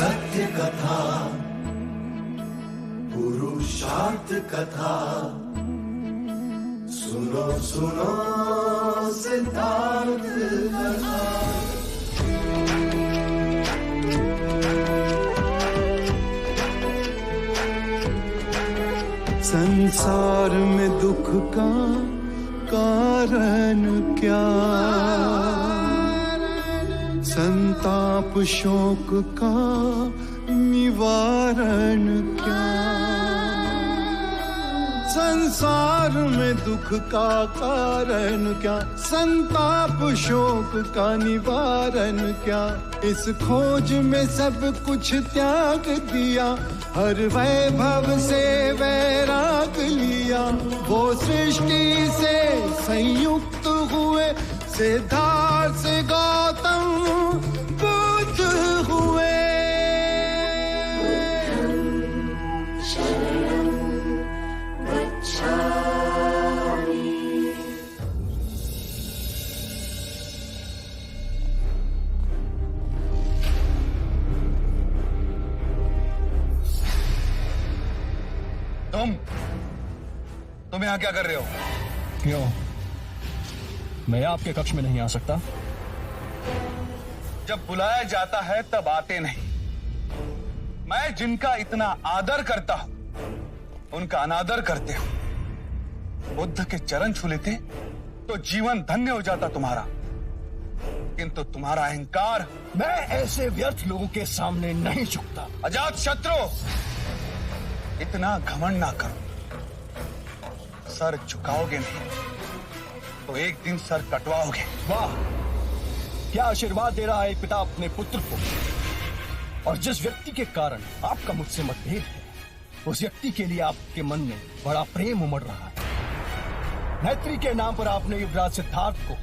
सत्य कथा, पुरुषार्थ कथा, सुनो सुनो सिद्धार्थ कथा। संसार में दुख का कारण क्या, संताप शोक का निवारण क्या। संसार में दुख का कारण क्या, संताप शोक का निवारण क्या। इस खोज में सब कुछ त्याग दिया, हर वैभव से वैराग लिया। वो सृष्टि से संयुक्त हुए, सिद्धार्थ से गौतम बुद्ध हुए। तुम यहाँ क्या कर रहे हो? क्यों? मैं आपके कक्ष में नहीं आ सकता? जब बुलाया जाता है तब आते नहीं। मैं जिनका इतना आदर करता हूं उनका अनादर करते हो। बुद्ध के चरण छू लेते तो जीवन धन्य हो जाता तुम्हारा, किंतु तुम्हारा अहंकार। मैं ऐसे व्यर्थ लोगों के सामने नहीं झुकता। अजात शत्रु, इतना घमंड ना करो। सर झुकाओगे नहीं तो एक दिन सर कटवाओगे। वाह, क्या आशीर्वाद दे रहा है पिता अपने पुत्र को। और जिस व्यक्ति के कारण आपका मुझसे मतभेद है, उस व्यक्ति के लिए आपके मन में बड़ा प्रेम उमड़ रहा है। मैत्री के नाम पर आपने युवराज सिद्धार्थ को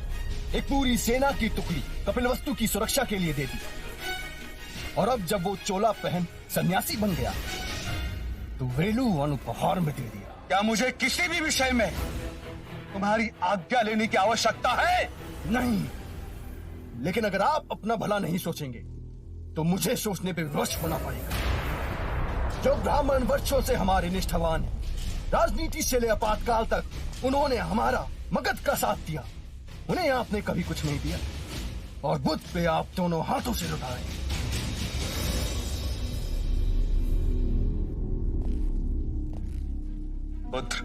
एक पूरी सेना की टुकड़ी कपिलवस्तु की सुरक्षा के लिए दे दी, और अब जब वो चोला पहन सन्यासी बन गया तो वेलुवन उपहार में दे दिया। क्या मुझे किसी भी विषय में तुम्हारी आज्ञा लेने की आवश्यकता है? नहीं, लेकिन अगर आप अपना भला नहीं सोचेंगे तो मुझे सोचने पे विवश होना पड़ेगा। जो ब्राह्मण वर्षों से हमारे निष्ठावान हैं, राजनीति से ले आपातकाल तक उन्होंने हमारा मगध का साथ दिया, उन्हें आपने कभी कुछ नहीं दिया, और बुद्ध पे आप दोनों हाथों से लुटाए। पुत्र,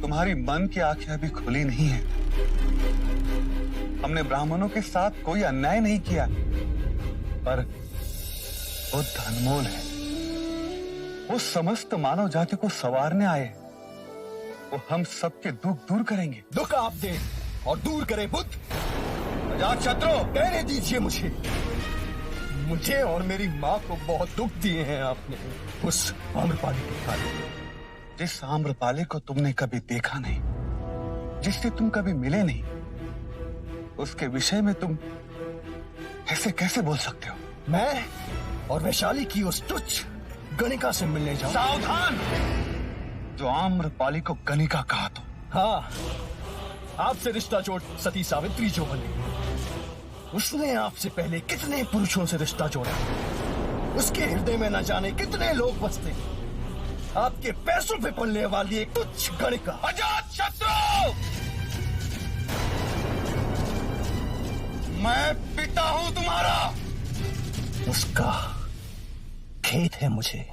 तुम्हारी मन की आंखें अभी खुली नहीं है। हमने ब्राह्मणों के साथ कोई अन्याय नहीं किया, पर बुद्ध अनमोल है। वो समस्त मानव जाति को संवारने आए। वो हम सबके दुख दूर करेंगे। दुख आप दे और दूर करे बुद्ध। अजात शत्रु, कहने दीजिए मुझे और मेरी माँ को बहुत दुख दिए हैं आपने उस आम्रपाली के कारण। जिस आम्रपाली को तुमने कभी देखा नहीं, जिससे तुम कभी मिले नहीं, उसके विषय में तुम ऐसे कैसे बोल सकते हो? मैं और वैशाली की उस तुच्छ गणिका से मिलने जाऊं? सावधान! जो आम्रपाली को गणिका कहा तो। हाँ, आपसे रिश्ता जोड़ सती सावित्री जो बने, उसने आपसे पहले कितने पुरुषों से रिश्ता जोड़ा। उसके हृदय में न जाने कितने लोग बसते। आपके पैसों पे पलने वाली एक तुच्छ गणिका। अजात शत्रु, मैं पिता हूं तुम्हारा। उसका खेद है मुझे।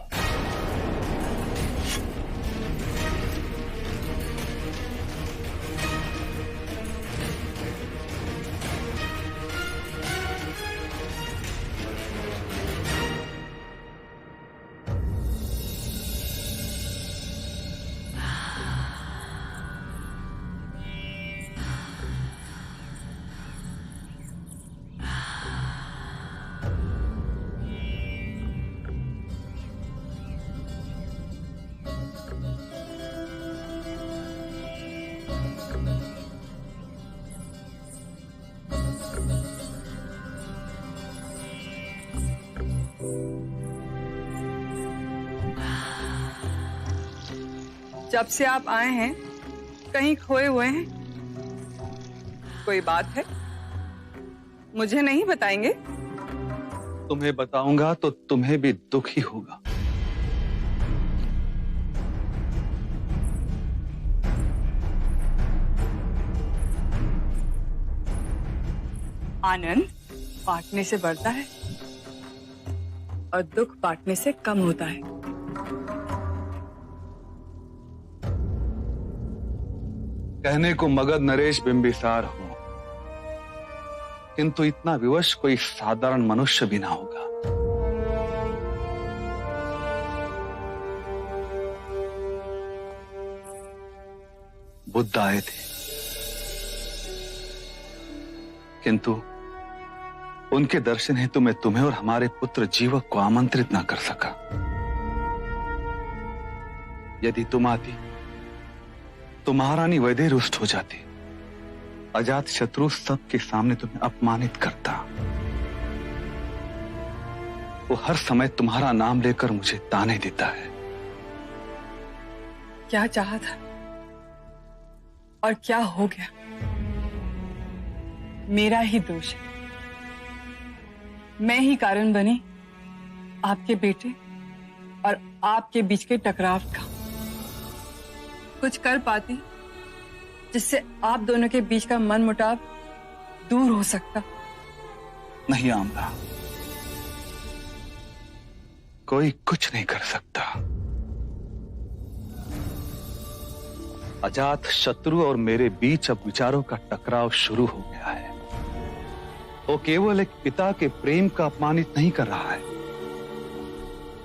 जब से आप आए हैं कहीं खोए हुए हैं? कोई बात है? मुझे नहीं बताएंगे? तुम्हें बताऊंगा तो तुम्हें भी दुख ही होगा। आनंद बांटने से बढ़ता है और दुख बांटने से कम होता है। कहने को मगध नरेश बिंबिसार हो, किंतु इतना विवश कोई साधारण मनुष्य भी ना होगा। बुद्ध आए थे, किंतु उनके दर्शन हेतु मैं तुम्हें और हमारे पुत्र जीवक को आमंत्रित ना कर सका। यदि तुम आती तो महारानी वैदेही रुष्ट हो जाती। अजात शत्रु सबके सामने तुम्हें अपमानित करता। वो हर समय तुम्हारा नाम लेकर मुझे ताने देता है। क्या चाहा था और क्या हो गया? मेरा ही दोष है। मैं ही कारण बनी आपके बेटे और आपके बीच के टकराव का। कुछ कर पाती जिससे आप दोनों के बीच का मनमुटाव दूर हो सकता। नहीं आमला, कोई कुछ नहीं कर सकता। अजात शत्रु और मेरे बीच अब विचारों का टकराव शुरू हो गया है। वो केवल एक पिता के प्रेम का अपमानित नहीं कर रहा है,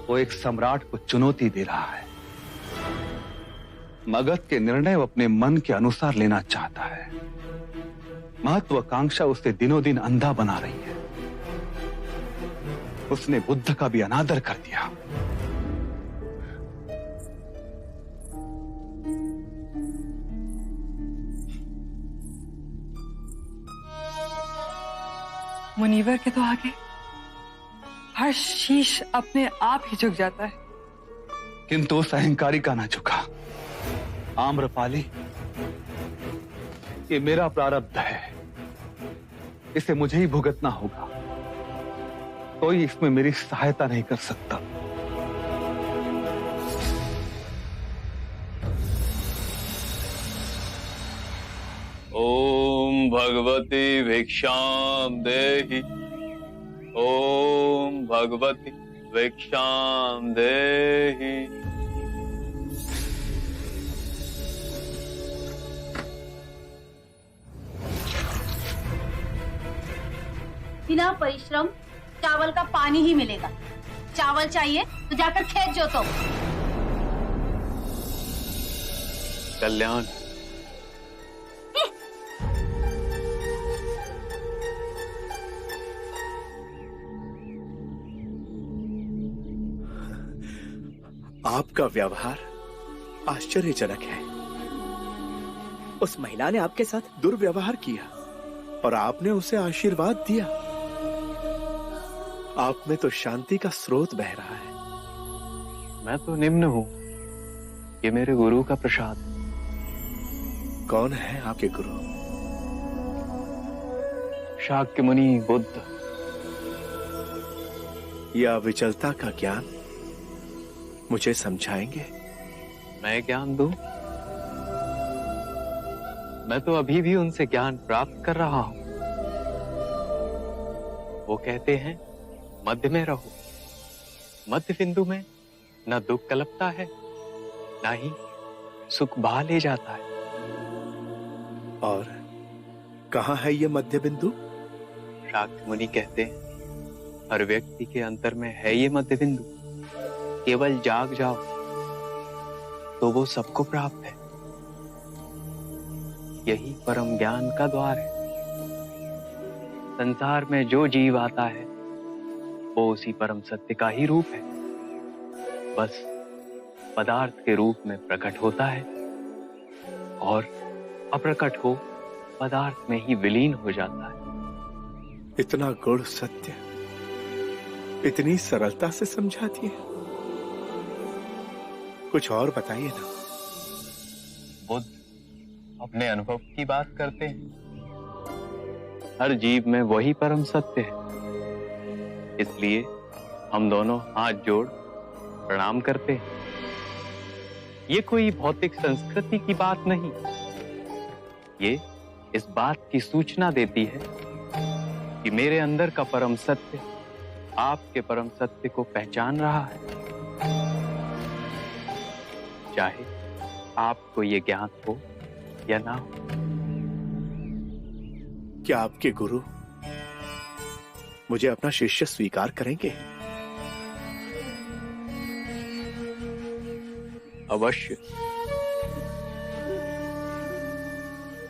वो एक सम्राट को चुनौती दे रहा है। मगध के निर्णय वो अपने मन के अनुसार लेना चाहता है। महत्वाकांक्षा उसे दिनों दिन अंधा बना रही है। उसने बुद्ध का भी अनादर कर दिया। मुनिवर के तो आगे हर शीश अपने आप ही झुक जाता है। किंतु उस अहंकारी का ना झुका। आम्रपाली, ये मेरा प्रारब्ध है, इसे मुझे ही भुगतना होगा। कोई इसमें मेरी सहायता नहीं कर सकता। ओम भगवती भिक्षाम देहि। ओम भगवती भिक्षाम देहि। बिना परिश्रम चावल का पानी ही मिलेगा। चावल चाहिए तो जाकर खेत जोतो। कल्याण, आपका व्यवहार आश्चर्यजनक है। उस महिला ने आपके साथ दुर्व्यवहार किया और आपने उसे आशीर्वाद दिया। आप में तो शांति का स्रोत बह रहा है। मैं तो निम्न हूं, ये मेरे गुरु का प्रसाद। कौन है आपके गुरु? शाक्य मुनि बुद्ध। यह विचलता का ज्ञान मुझे समझाएंगे? मैं ज्ञान दूं? मैं तो अभी भी उनसे ज्ञान प्राप्त कर रहा हूं। वो कहते हैं मध्य में रहो। मध्य बिंदु में न दुख कलपता है, न ही सुख बहा ले जाता है। और कहाँ है ये मध्य बिंदु? शाक्य मुनि कहते हैं हर व्यक्ति के अंतर में है ये मध्य बिंदु। केवल जाग जाओ तो वो सबको प्राप्त है। यही परम ज्ञान का द्वार है। संसार में जो जीव आता है वो उसी परम सत्य का ही रूप है, बस पदार्थ के रूप में प्रकट होता है और अप्रकट हो पदार्थ में ही विलीन हो जाता है। इतना गूढ़ सत्य इतनी सरलता से समझाती है। कुछ और बताइए ना। बुद्ध अपने अनुभव की बात करते हैं। हर जीव में वही परम सत्य है इसलिए हम दोनों हाथ जोड़ प्रणाम करते हैं। ये कोई भौतिक संस्कृति की बात नहीं, ये इस बात की सूचना देती है कि मेरे अंदर का परम सत्य आपके परम सत्य को पहचान रहा है, चाहे आपको ये ज्ञात हो या ना हो। क्या आपके गुरु मुझे अपना शिष्य स्वीकार करेंगे? अवश्य।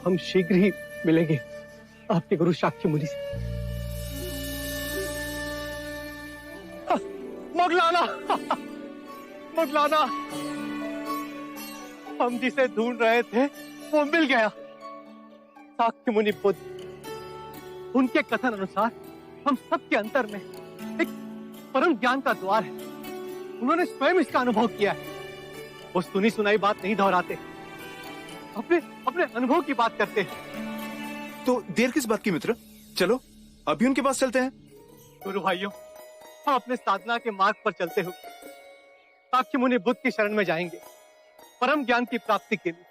हम शीघ्र ही मिलेंगे आपके गुरु साक्य मुनि से। मोगलाना, मोगलाना, हम जिसे ढूंढ रहे थे वो मिल गया। साक्य मुनि बुद्ध, उनके कथन अनुसार हम सबके अंतर में एक परम ज्ञान का द्वार है। उन्होंने स्वयं इसका अनुभव किया है। वो सुनी सुनाई बात नहीं दोहराते, अपने अपने अनुभव की बात करते हैं। तो देर किस बात की मित्र, चलो अभी उनके पास चलते हैं। गुरु भाइयों, हम अपने साधना के मार्ग पर चलते हुए साक्य मुनि बुद्ध की शरण में जाएंगे, परम ज्ञान की प्राप्ति के लिए।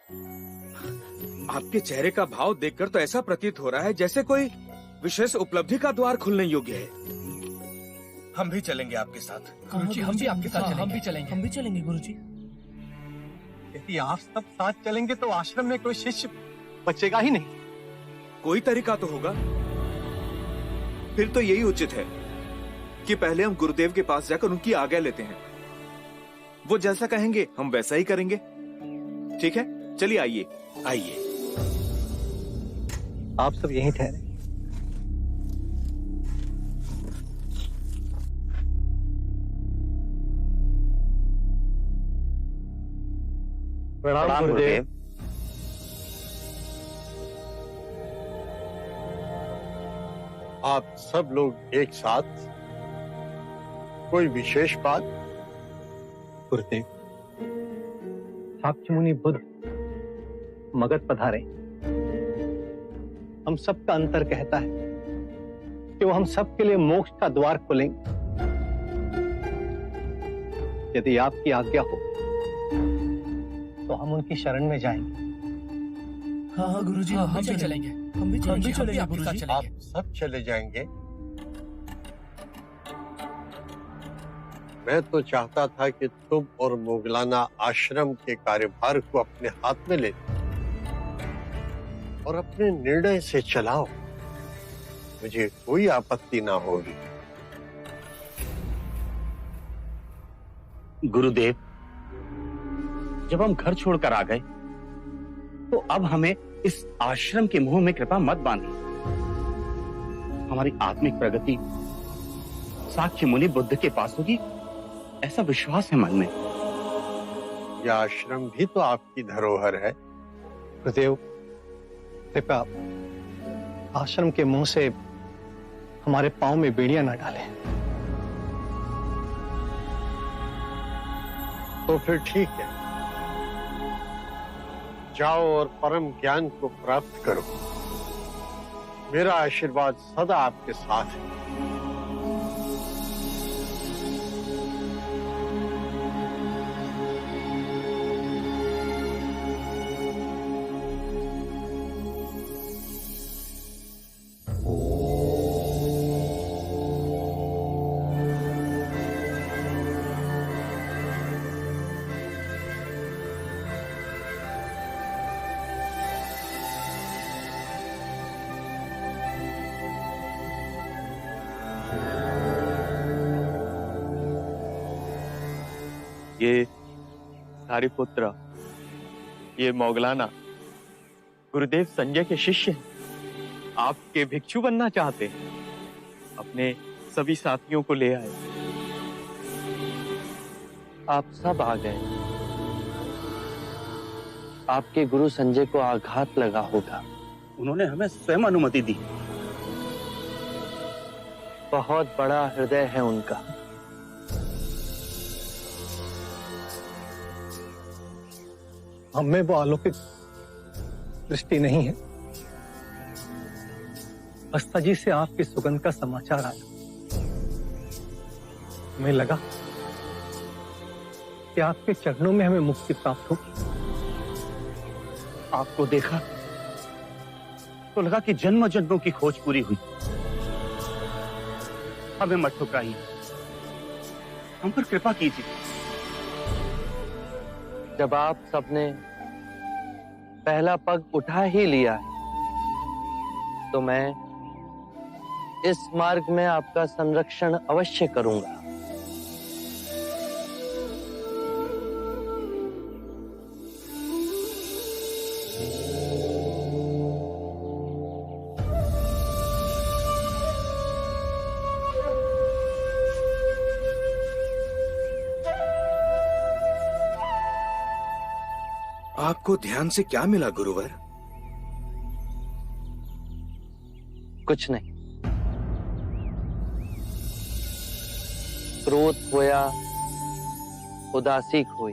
आपके चेहरे का भाव देखकर तो ऐसा प्रतीत हो रहा है जैसे कोई विशेष उपलब्धि का द्वार खुलने योग्य है। हम भी चलेंगे आपके साथ। गुरुजी, हम भी आपके साथ चलेंगे। हम भी चलेंगे गुरुजी। यदि आप सब साथ चलेंगे तो आश्रम में कोई शिष्य बचेगा ही नहीं। कोई तरीका तो होगा। फिर तो यही उचित है कि पहले हम गुरुदेव के पास जाकर उनकी आज्ञा लेते हैं। वो जैसा कहेंगे हम वैसा ही करेंगे। ठीक है, चलिए आइए आइए। आप सब यहीं ठहरे। प्रणाम गुरुदेव। आप सब लोग एक साथ, कोई विशेष बात? गुरुदेव, साक्य मुनि बुद्ध मगध पधारे। हम सबका अंतर कहता है कि वो हम सबके लिए मोक्ष का द्वार खोलेंगे। यदि आपकी आज्ञा हो तो हम उनकी शरण में जाएंगे। हाँ गुरुजी, हम भी चलेंगे। हम भी चलेंगे गुरुजी। आप सब चले जाएंगे? मैं तो चाहता था कि तुम और मोगलाना आश्रम के कार्यभार को अपने हाथ में ले और अपने निर्णय से चलाओ। मुझे कोई आपत्ति ना होगी। गुरुदेव, जब हम घर छोड़कर आ गए तो अब हमें इस आश्रम के मुंह में कृपा मत बांधिए। हमारी आत्मिक प्रगति साक्य मुनि बुद्ध के पास होगी, ऐसा विश्वास है मन में। यह आश्रम भी तो आपकी धरोहर है। गुरुदेव, कृपया आश्रम के मुंह से हमारे पांव में बेड़ियां न डालें। तो फिर ठीक है, जाओ और परम ज्ञान को प्राप्त करो। मेरा आशीर्वाद सदा आपके साथ है। ये सारिपुत्र, ये मोगलाना गुरुदेव संजय के शिष्य हैं। आपके भिक्षु बनना चाहते हैं। अपने सभी साथियों को ले आए। आप सब आ गए। आपके गुरु संजय को आघात लगा होगा। उन्होंने हमें स्वयं अनुमति दी। बहुत बड़ा हृदय है उनका। हमें वो अलौकिक दृष्टि नहीं है। अस्ता जी से आपकी सुगंध का समाचार आया। हमें लगा कि आपके चरणों में हमें मुक्ति प्राप्त होगी। आपको देखा तो लगा कि जन्म जन्मों की खोज पूरी हुई। हमें मत ठुकराइए, हम पर कृपा कीजिए। जब आप सबने पहला पग उठा ही लिया है तो मैं इस मार्ग में आपका संरक्षण अवश्य करूंगा। आपको ध्यान से क्या मिला गुरुवर? कुछ नहीं। क्रोध खोया, उदासी खोई,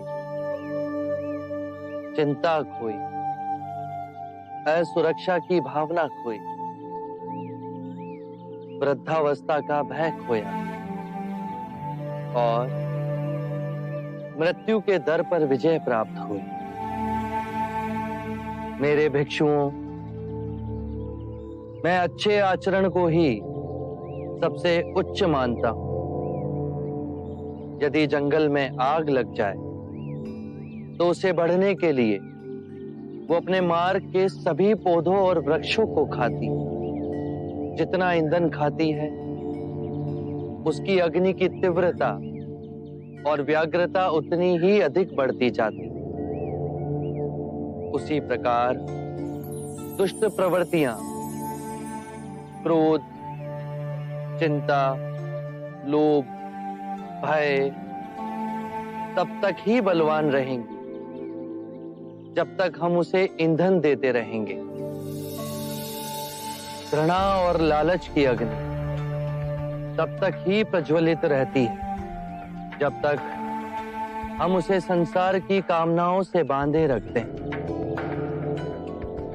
चिंता खोई, असुरक्षा की भावना खोई, वृद्धावस्था का भय खोया और मृत्यु के दर पर विजय प्राप्त हुई। मेरे भिक्षुओं, मैं अच्छे आचरण को ही सबसे उच्च मानता हूं। यदि जंगल में आग लग जाए तो उसे बढ़ने के लिए वो अपने मार्ग के सभी पौधों और वृक्षों को खाती। जितना ईंधन खाती है उसकी अग्नि की तीव्रता और व्याग्रता उतनी ही अधिक बढ़ती जाती। उसी प्रकार दुष्ट प्रवृत्तियां, क्रोध, चिंता, लोभ, भय तब तक ही बलवान रहेंगी जब तक हम उसे ईंधन देते रहेंगे। घृणा और लालच की अग्नि तब तक ही प्रज्वलित रहती है जब तक हम उसे संसार की कामनाओं से बांधे रखते हैं।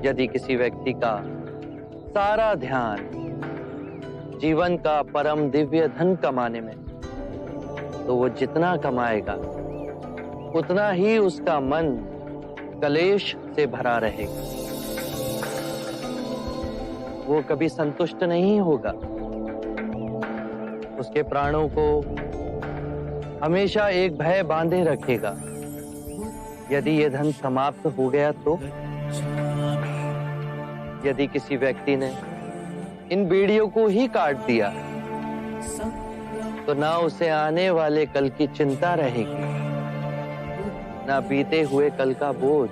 यदि किसी व्यक्ति का सारा ध्यान जीवन का परम दिव्य धन कमाने में, तो वो जितना कमाएगा उतना ही उसका मन कलेश से भरा रहेगा। वो कभी संतुष्ट नहीं होगा। उसके प्राणों को हमेशा एक भय बांधे रखेगा। यदि ये धन समाप्त हो गया तो? यदि किसी व्यक्ति ने इन बीड़ियों को ही काट दिया तो ना उसे आने वाले कल की चिंता रहेगी, ना बीते हुए कल का बोझ।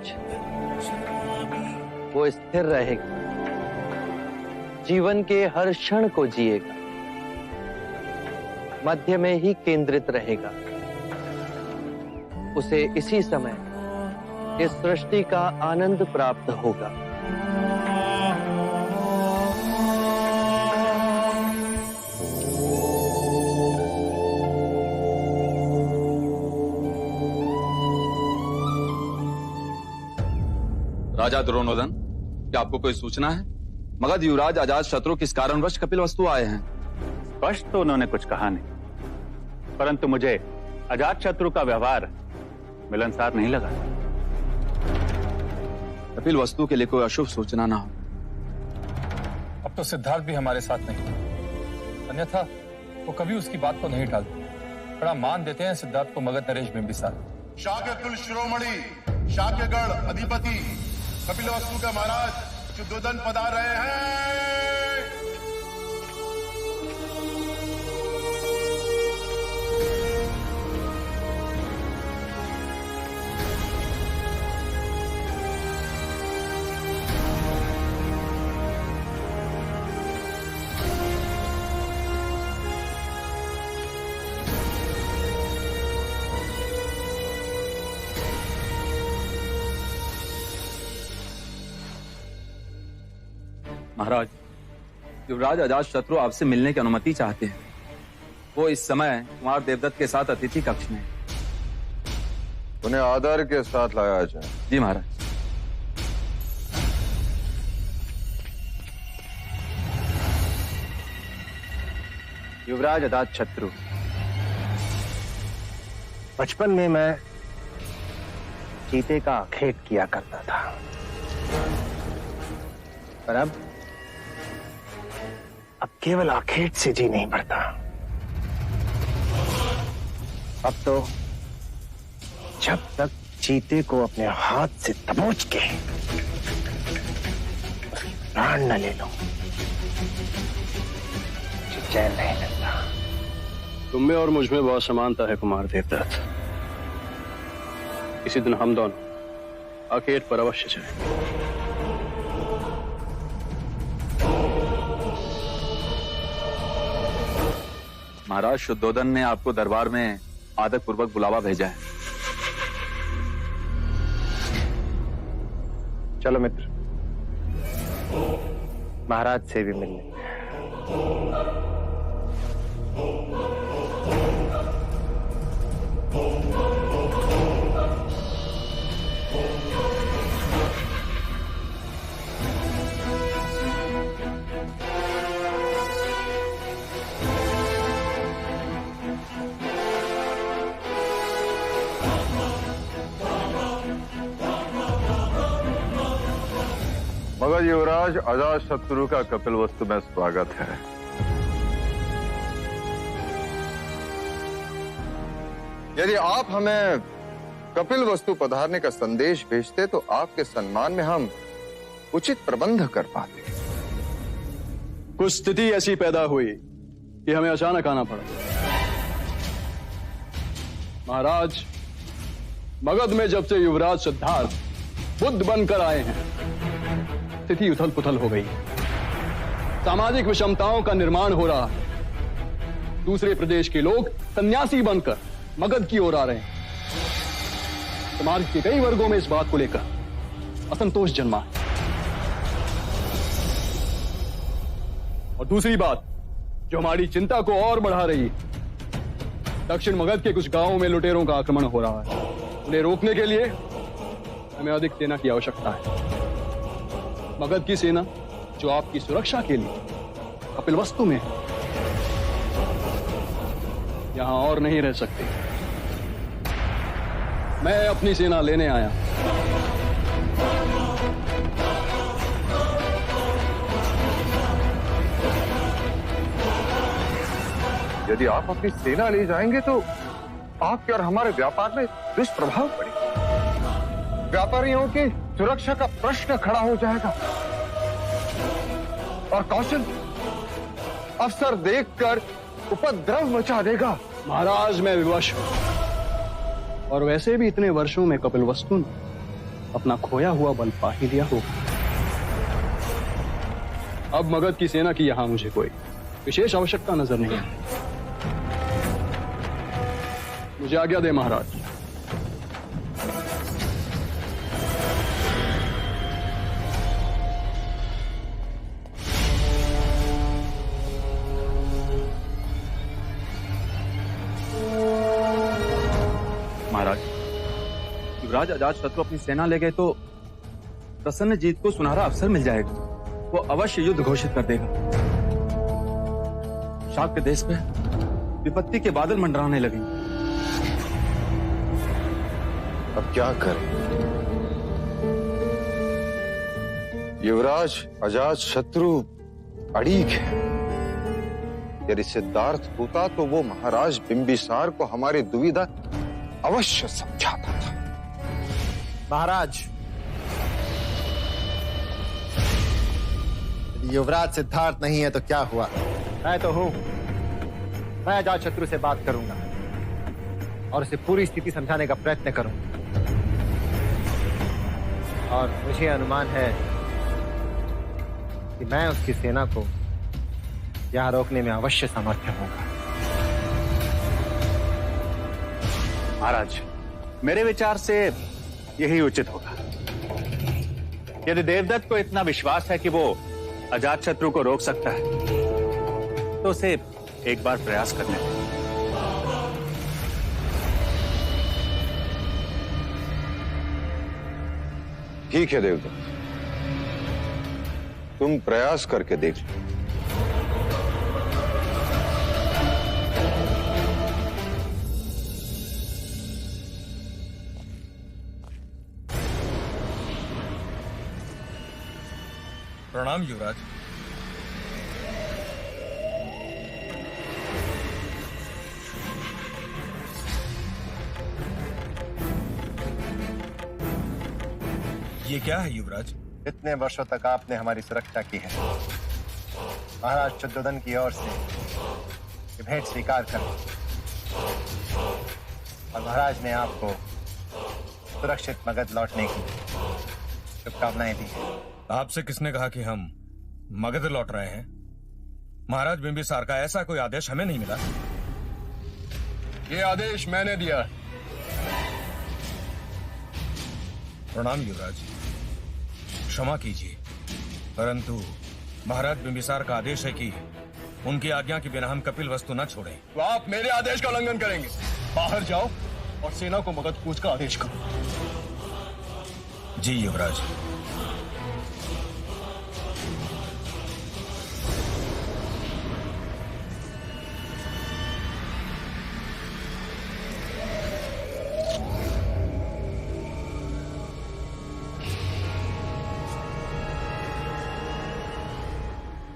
वो स्थिर रहेगा, जीवन के हर क्षण को जिएगा, मध्य में ही केंद्रित रहेगा। उसे इसी समय इस सृष्टि का आनंद प्राप्त होगा। राजा द्रोणोदन, क्या आपको कोई सूचना है? मगध युवराज अजात शत्रु किस कारणवश कपिलवस्तु आए हैं? स्पष्ट तो उन्होंने कुछ कहा नहीं, परंतु मुझे अजात शत्रु का व्यवहार मिलनसार नहीं लगा। कपिलवस्तु के लिए कोई अशुभ सूचना ना हो। अब तो सिद्धार्थ भी हमारे साथ नहीं, अन्यथा वो कभी उसकी बात को नहीं टालते। बड़ा मान देते हैं सिद्धार्थ को मगध नरेश बिंबिसार। शाक्य कुल शिरोमणि, शाक्यगढ़ अधिपति कपिलवस्तु का महाराज शुद्धोदन पधार रहे हैं। महाराज, युवराज अजात शत्रु आपसे मिलने की अनुमति चाहते हैं। वो इस समय कुमार देवदत्त के साथ अतिथि कक्ष में। उन्हें आदर के साथ लाया जाए। जी महाराज। युवराज अजात शत्रु, बचपन में मैं चीते का आखेट किया करता था, पर अब केवल आखेट से जी नहीं पड़ता। अब तो जब तक चीते को अपने हाथ से दबोच के प्राण न ले लो, चैन नहीं मिलता। तुम में और मुझ में बहुत समानता है कुमार देवदत्त। इसी दिन हम दोनों आखेट पर अवश्य जाएं। महाराज शुद्धोधन ने आपको दरबार में आदर पूर्वक बुलावा भेजा है। चलो मित्र, महाराज से भी मिलने। मगध युवराज अजात शत्रु का कपिलवस्तु में स्वागत है। यदि आप हमें कपिलवस्तु पधारने का संदेश भेजते तो आपके सम्मान में हम उचित प्रबंध कर पाते। कुछ स्थिति ऐसी पैदा हुई कि हमें अचानक आना पड़ा। महाराज, मगध में जब से युवराज सिद्धार्थ बुद्ध बनकर आए हैं, स्थिति उथल पुथल हो गई। सामाजिक विषमताओं का निर्माण हो रहा है। दूसरे प्रदेश के लोग सन्यासी बनकर मगध की ओर आ रहे हैं। समाज के कई वर्गों में इस बात को लेकर असंतोष जन्मा है। और दूसरी बात जो हमारी चिंता को और बढ़ा रही है, दक्षिण मगध के कुछ गांवों में लुटेरों का आक्रमण हो रहा है। उन्हें रोकने के लिए हमें अधिक सेना की आवश्यकता है। मगध की सेना जो आपकी सुरक्षा के लिए कपिलवस्तु में है, यहां और नहीं रह सकती। मैं अपनी सेना लेने आया। यदि आप अपनी सेना ले जाएंगे तो आपके और हमारे व्यापार में दुष्प्रभाव पड़ेगा। व्यापारियों की सुरक्षा का प्रश्न खड़ा हो जाएगा और कौशल अवसर देखकर उपद्रव मचा देगा। महाराज, मैं विवश हूं, और वैसे भी इतने वर्षों में कपिलवस्तु ने अपना खोया हुआ बल पा ही लिया होगा। अब मगध की सेना की यहां मुझे कोई विशेष आवश्यकता नजर नहीं है। मुझे आज्ञा दे महाराज। महाराज, युवराज अजातशत्रु अपनी सेना ले गए तो प्रसन्नजीत को सुनहरा अवसर मिल जाएगा। वो अवश्य युद्ध घोषित कर देगा। शाक के देश पे विपत्ति के बादल मंडराने लगे। अब क्या करें? युवराज अजातशत्रु अड़ीग है। यदि सिद्धार्थ होता तो वो महाराज बिंबिसार को हमारी दुविधा अवश्य समझाता था। महाराज, युवराज सिद्धार्थ नहीं है तो क्या हुआ? मैं तो हूं। मैं अजातशत्रु से बात करूंगा और उसे पूरी स्थिति समझाने का प्रयत्न करूंगा। और मुझे अनुमान है कि मैं उसकी सेना को यहां रोकने में अवश्य समर्थ होगा। महाराज, मेरे विचार से यही उचित होगा। यदि देवदत्त को इतना विश्वास है कि वो अजातशत्रु को रोक सकता है तो उसे एक बार प्रयास करने दें। ठीक है देवदत्त, तुम प्रयास करके देख लो। प्रणाम युवराज। ये क्या है युवराज? इतने वर्षों तक आपने हमारी सुरक्षा की है। महाराज शुद्धोधन की ओर से ये भेंट स्वीकार कर और महाराज ने आपको सुरक्षित मगध लौटने की शुभकामनाएं दी है। आपसे किसने कहा कि हम मगध लौट रहे हैं? महाराज बिंबिसार का ऐसा कोई आदेश हमें नहीं मिला। ये आदेश मैंने दिया। प्रणाम युवराज, क्षमा कीजिए, परंतु महाराज बिंबिसार का आदेश है कि उनकी आज्ञा के बिना हम कपिल वस्तु न छोड़ें। तो आप मेरे आदेश का उल्लंघन करेंगे। बाहर जाओ और सेना को मगध कूच का आदेश करो। जी युवराज।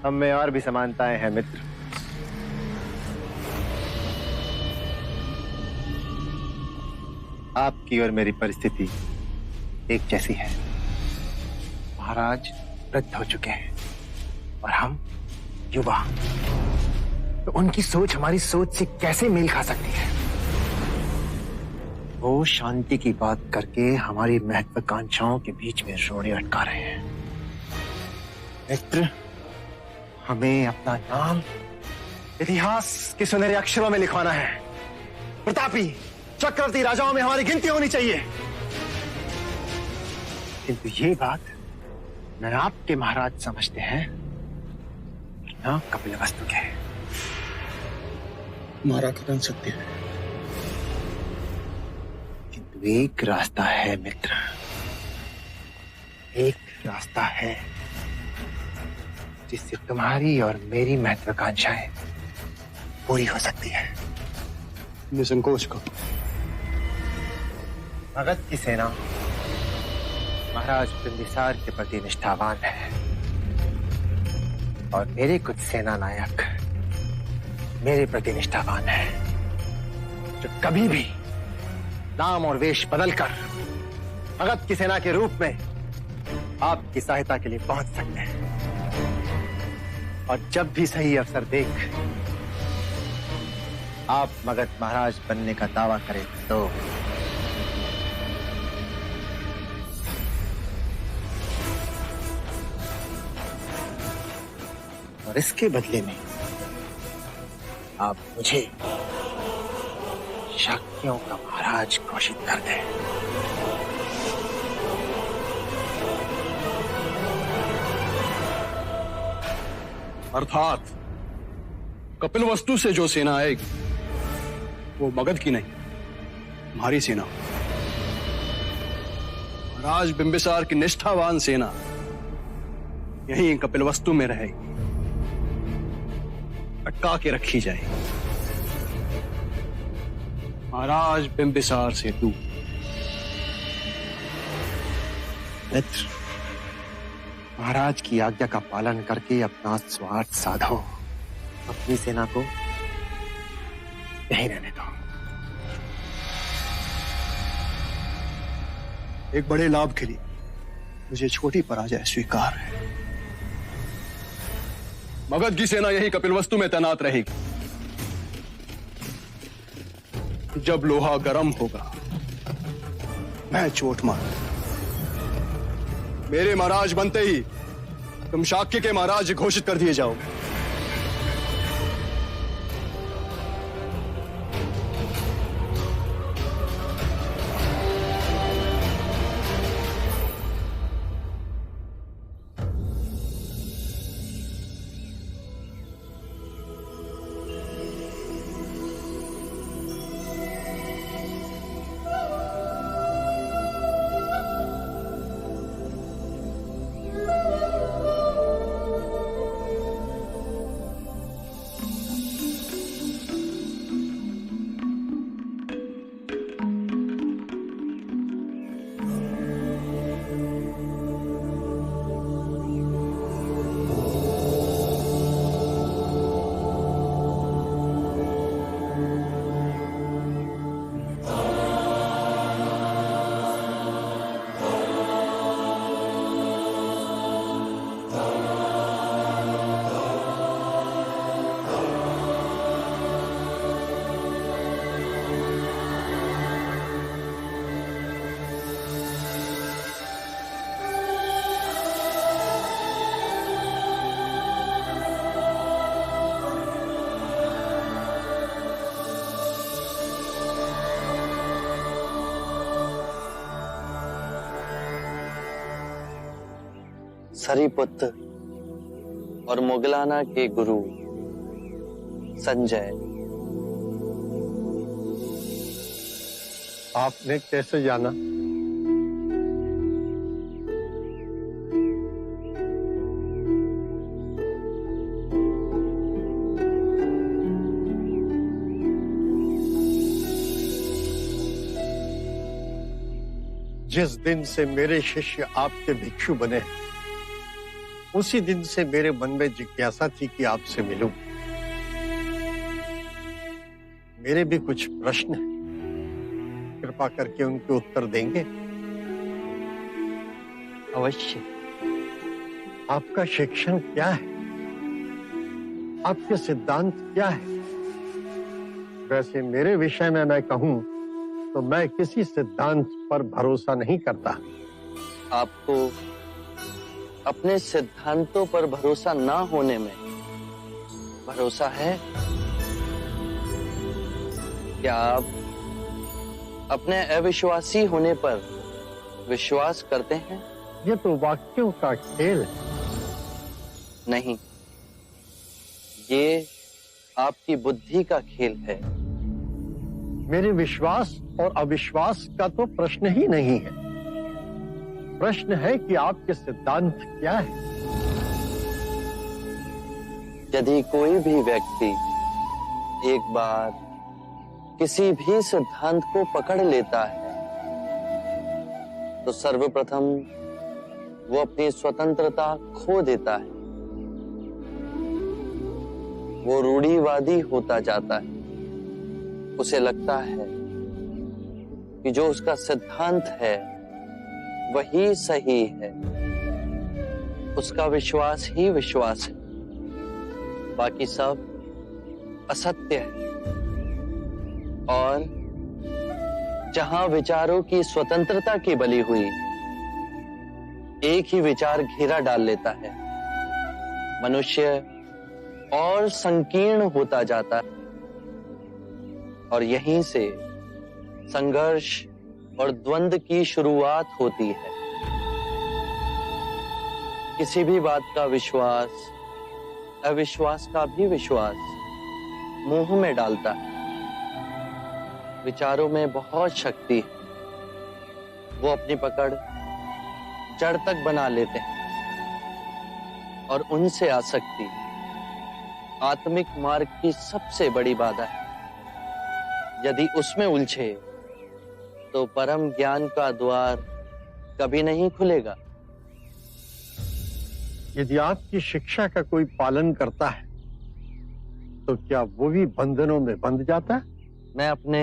हम में और भी समानताएं हैं मित्र। आपकी और मेरी परिस्थिति एक जैसी है। महाराज वृद्ध हो चुके हैं और हम युवा, तो उनकी सोच हमारी सोच से कैसे मेल खा सकती है? वो शांति की बात करके हमारी महत्वाकांक्षाओं के बीच में रोड़े अटका रहे हैं। मित्र, हमें अपना नाम इतिहास के सुनहरे अक्षरों में लिखवाना है। प्रतापी चक्रवर्ती राजाओं में हमारी गिनती होनी चाहिए। किंतु ये बात न आपके महाराज समझते हैं न कपिलवस्तु के। हमारा कथन सत्य है, किंतु एक रास्ता है मित्र, एक रास्ता है जिससे तुम्हारी और मेरी महत्वाकांक्षाएं पूरी हो सकती है। निसंकोच को मगध की सेना महाराज बिंबिसार के प्रति निष्ठावान है और मेरे कुछ सेना नायक मेरे प्रति निष्ठावान है, जो कभी भी नाम और वेश बदलकर मगध की सेना के रूप में आपकी सहायता के लिए पहुंच सकते हैं। और जब भी सही अवसर देख आप मगध महाराज बनने का दावा करें तो और इसके बदले में आप मुझे शाक्यों का महाराज घोषित कर दें। अर्थात कपिलवस्तु से जो सेना आएगी वो मगध की नहीं, हमारी सेना। महाराज बिंबिसार की निष्ठावान सेना यहीं कपिलवस्तु में रहेगी, अटका के रखी जाएगी महाराज बिंबिसार से दूर। मित्र, महाराज की आज्ञा का पालन करके अपना स्वार्थ साधो, अपनी सेना को यहीं रहने दो। एक बड़े लाभ के लिए मुझे छोटी पराजय स्वीकार है। मगध की सेना यही कपिलवस्तु में तैनात रहेगी। जब लोहा गर्म होगा मैं चोट मार, मेरे महाराज बनते ही तुम शाक्य के महाराज घोषित कर दिए जाओगे। सरीपुत्र और मुगलाना के गुरु संजय। आपने कैसे जाना? जिस दिन से मेरे शिष्य आपके भिक्षु बने, उसी दिन से मेरे मन में जिज्ञासा थी कि आपसे मिलूं। मेरे भी कुछ प्रश्न हैं, कृपा करके उनके उत्तर देंगे? अवश्य। आपका शिक्षण क्या है? आपके सिद्धांत क्या है? वैसे मेरे विषय में मैं कहूं तो मैं किसी सिद्धांत पर भरोसा नहीं करता। आपको अपने सिद्धांतों पर भरोसा ना होने में भरोसा है? क्या आप अपने अविश्वासी होने पर विश्वास करते हैं? ये तो वाक्यों का खेल है। नहीं, ये आपकी बुद्धि का खेल है। मेरे विश्वास और अविश्वास का तो प्रश्न ही नहीं है। प्रश्न है कि आपके सिद्धांत क्या है। यदि कोई भी व्यक्ति एक बार किसी भी सिद्धांत को पकड़ लेता है तो सर्वप्रथम वो अपनी स्वतंत्रता खो देता है। वो रूढ़िवादी होता जाता है। उसे लगता है कि जो उसका सिद्धांत है वही सही है। उसका विश्वास ही विश्वास है, बाकी सब असत्य है। और जहां विचारों की स्वतंत्रता की बलि हुई, एक ही विचार घेरा डाल लेता है। मनुष्य और संकीर्ण होता जाता है और यहीं से संघर्ष और द्वंद्व की शुरुआत होती है। किसी भी बात का विश्वास अविश्वास का भी विश्वास मोह में डालता है। विचारों में बहुत शक्ति है। वो अपनी पकड़ जड़ तक बना लेते हैं और उनसे आसक्ति आत्मिक मार्ग की सबसे बड़ी बाधा है। यदि उसमें उलझे तो परम ज्ञान का द्वार कभी नहीं खुलेगा। यदि आपकी शिक्षा का कोई पालन करता है तो क्या वो भी बंधनों में बंध जाता है? मैं अपने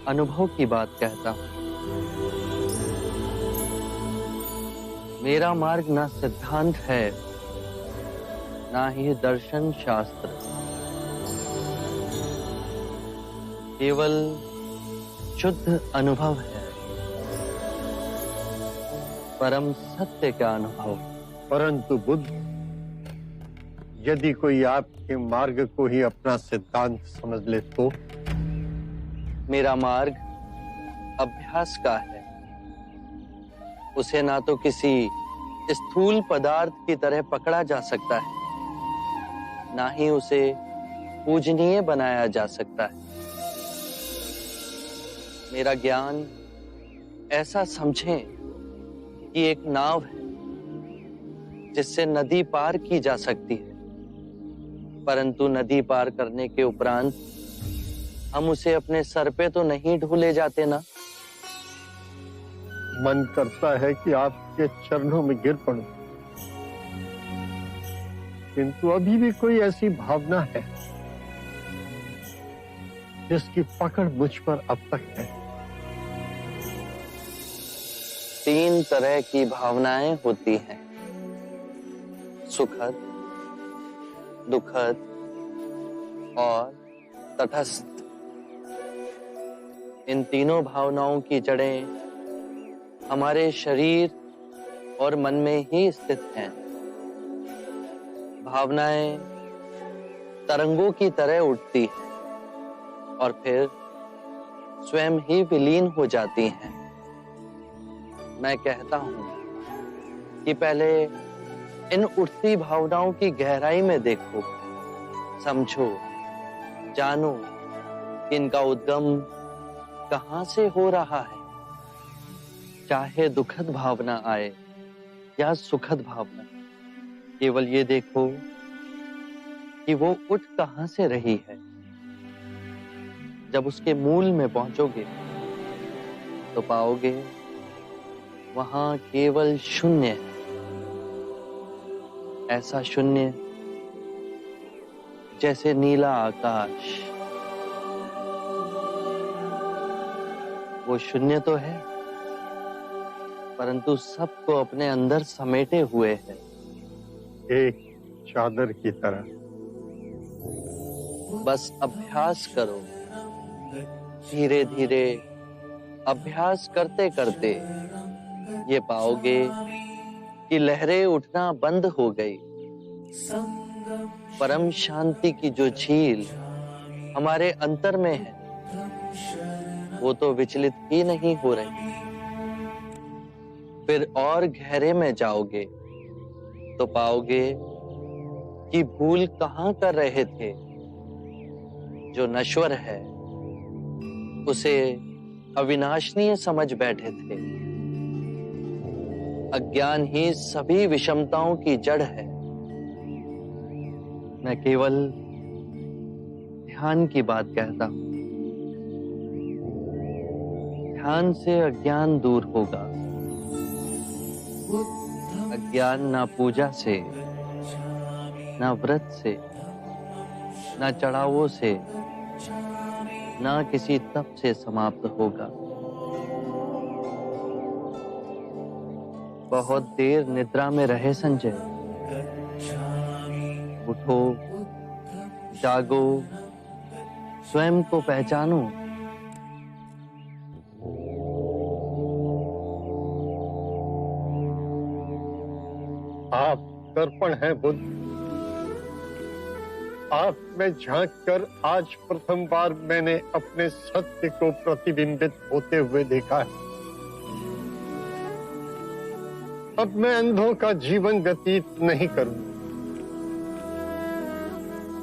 अनुभव की बात कहता हूं। मेरा मार्ग ना सिद्धांत है, ना ही दर्शन शास्त्र, केवल शुद्ध अनुभव है, परम सत्य का अनुभव। परंतु बुद्ध, यदि कोई आपके मार्ग को ही अपना सिद्धांत समझ ले तो? मेरा मार्ग अभ्यास का है। उसे ना तो किसी स्थूल पदार्थ की तरह पकड़ा जा सकता है, ना ही उसे पूजनीय बनाया जा सकता है। मेरा ज्ञान ऐसा समझें कि एक नाव है जिससे नदी पार की जा सकती है, परंतु नदी पार करने के उपरांत हम उसे अपने सर पे तो नहीं ढूले जाते ना। मन करता है कि आपके चरणों में गिर पड़ूं, किंतु अभी भी कोई ऐसी भावना है जिसकी पकड़ मुझ पर अब तक है। 3 तरह की भावनाएं होती हैं, सुखद, दुखद और तटस्थ। इन तीनों भावनाओं की जड़ें हमारे शरीर और मन में ही स्थित हैं। भावनाएं तरंगों की तरह उठती हैं और फिर स्वयं ही विलीन हो जाती हैं। मैं कहता हूं कि पहले इन उठती भावनाओं की गहराई में देखो, समझो, जानो कि इनका उद्गम कहां से हो रहा है। चाहे दुखद भावना आए या सुखद भावना, केवल ये देखो कि वो उठ कहां से रही है। जब उसके मूल में पहुंचोगे तो पाओगे वहां केवल शून्य है। ऐसा शून्य जैसे नीला आकाश। वो शून्य तो है, परंतु सबको अपने अंदर समेटे हुए है, एक चादर की तरह। बस अभ्यास करो, धीरे धीरे अभ्यास करते करते ये पाओगे कि लहरें उठना बंद हो गई। परम शांति की जो झील हमारे अंतर में है, वो तो विचलित ही नहीं हो रही। फिर और गहरे में जाओगे तो पाओगे कि भूल कहां कर रहे थे। जो नश्वर है उसे अविनाशनीय समझ बैठे थे। अज्ञान ही सभी विषमताओं की जड़ है। मैं केवल ध्यान की बात कहता हूं। ध्यान से अज्ञान दूर होगा। अज्ञान ना पूजा से, ना व्रत से, ना चढ़ावों से, ना किसी तप से समाप्त होगा। बहुत देर निद्रा में रहे संजय। उठो, जागो, स्वयं को पहचानो। आप दर्पण हैं बुद्ध। आप में झांक कर आज प्रथम बार मैंने अपने सत्य को प्रतिबिंबित होते हुए देखा है। अब मैं अंधों का जीवन व्यतीत नहीं करूंगा।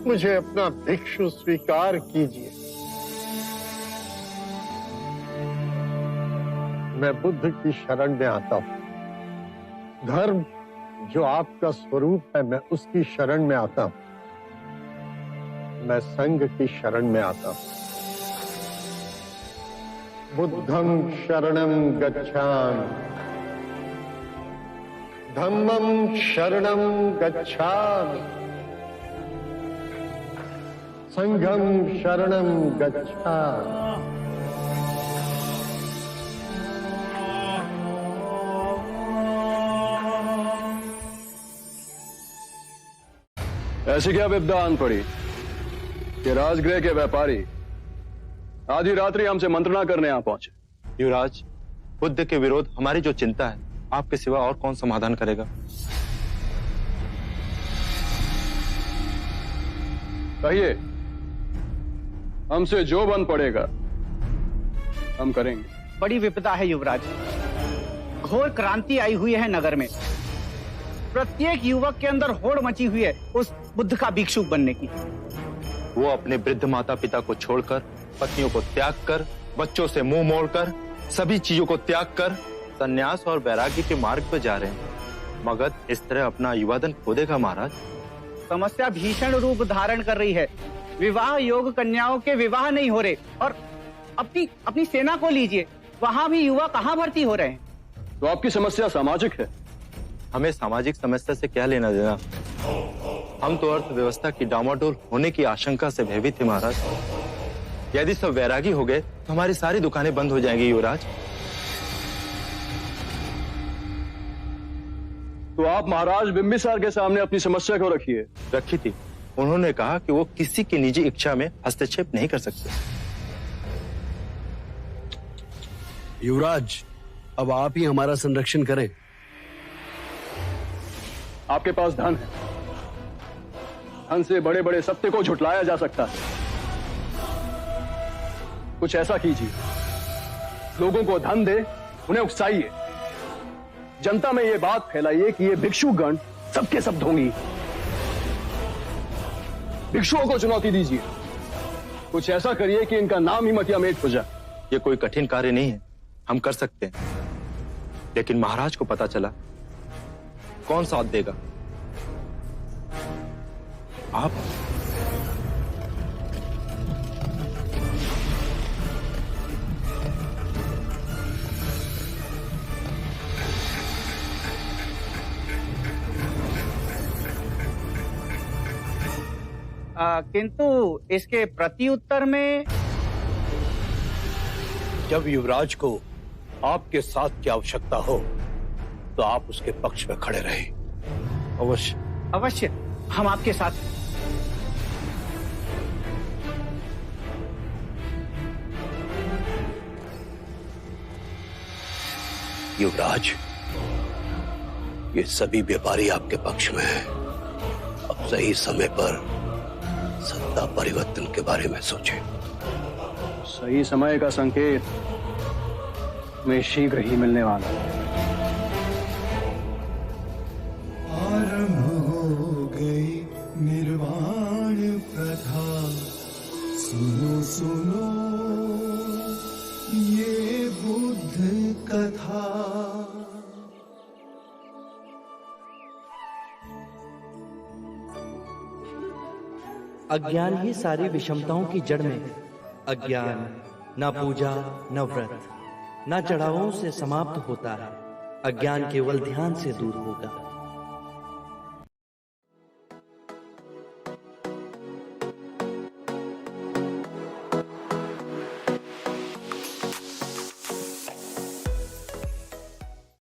मुझे अपना भिक्षु स्वीकार कीजिए। मैं बुद्ध की शरण में आता हूं। धर्म जो आपका स्वरूप है, मैं उसकी शरण में आता हूं। मैं संघ की शरण में आता हूं। बुद्धं शरणं गच्छामि, धम्मं शरणं गच्छामि, संघं शरणं गच्छामि। ऐसी क्या विपदा आन पड़ी कि राजगृह के व्यापारी आधी रात्रि हमसे मंत्रणा करने यहां पहुंचे? युवराज, बुद्ध के विरोध हमारी जो चिंता है, आपके सिवा और कौन समाधान करेगा? कहिए, हमसे जो बन पड़ेगा हम करेंगे। बड़ी विपदा है युवराज। घोर क्रांति आई हुई है नगर में। प्रत्येक युवक के अंदर होड़ मची हुई है उस बुद्ध का भिक्षुक बनने की। वो अपने वृद्ध माता पिता को छोड़कर, पत्नियों को त्याग कर, बच्चों से मुंह मोड़कर, सभी चीजों को त्याग कर संन्यास और वैराग्य के मार्ग पर जा रहे हैं। मगध इस तरह अपना युवाधन खो देगा महाराज। समस्या भीषण रूप धारण कर रही है। विवाह योग कन्याओं के विवाह नहीं हो रहे। और अपनी सेना को लीजिए, वहां भी युवा कहां भर्ती हो रहे हैं। तो आपकी समस्या सामाजिक है। हमें सामाजिक समस्या से क्या लेना देना? हम तो अर्थव्यवस्था की डामाडोल होने की आशंका से भयभीत थे महाराज। यदि सब वैरागी हो गए तो हमारी सारी दुकानें बंद हो जाएंगी युवराज। तो आप महाराज बिंबिसार के सामने अपनी समस्या को रखिए। रखी थी। उन्होंने कहा कि वो किसी की निजी इच्छा में हस्तक्षेप नहीं कर सकते। युवराज, अब आप ही हमारा संरक्षण करें। आपके पास धन है। धन से बड़े बड़े सत्य को झुटलाया जा सकता है। कुछ ऐसा कीजिए, लोगों को धन दे, उन्हें उकसाइए, जनता में ये बात फैलाइए कि ये भिक्षुगण सबके सब ढोंगी। भिक्षुओं को चुनौती दीजिए, कुछ ऐसा करिए कि इनका नाम ही मटिया मेट हो जाए। ये कोई कठिन कार्य नहीं है, हम कर सकते हैं। लेकिन महाराज को पता चला, कौन साथ देगा? आप। किंतु इसके प्रत्युत्तर में जब युवराज को आपके साथ की आवश्यकता हो तो आप उसके पक्ष में खड़े रहे। अवश्य अवश्य, हम आपके साथ। युवराज, ये सभी व्यापारी आपके पक्ष में हैं। अब सही समय पर सत्ता परिवर्तन के बारे में सोचें। सही समय का संकेत में शीघ्र ही मिलने वाला है। आरंभ हो गई निर्वाण प्रथा, सुनो सुनो ये बुद्ध कथा। अज्ञान ही सारी विषमताओं की जड़ में है। अज्ञान न पूजा न व्रत न चढ़ावों से समाप्त होता है। अज्ञान केवल ध्यान से दूर होगा।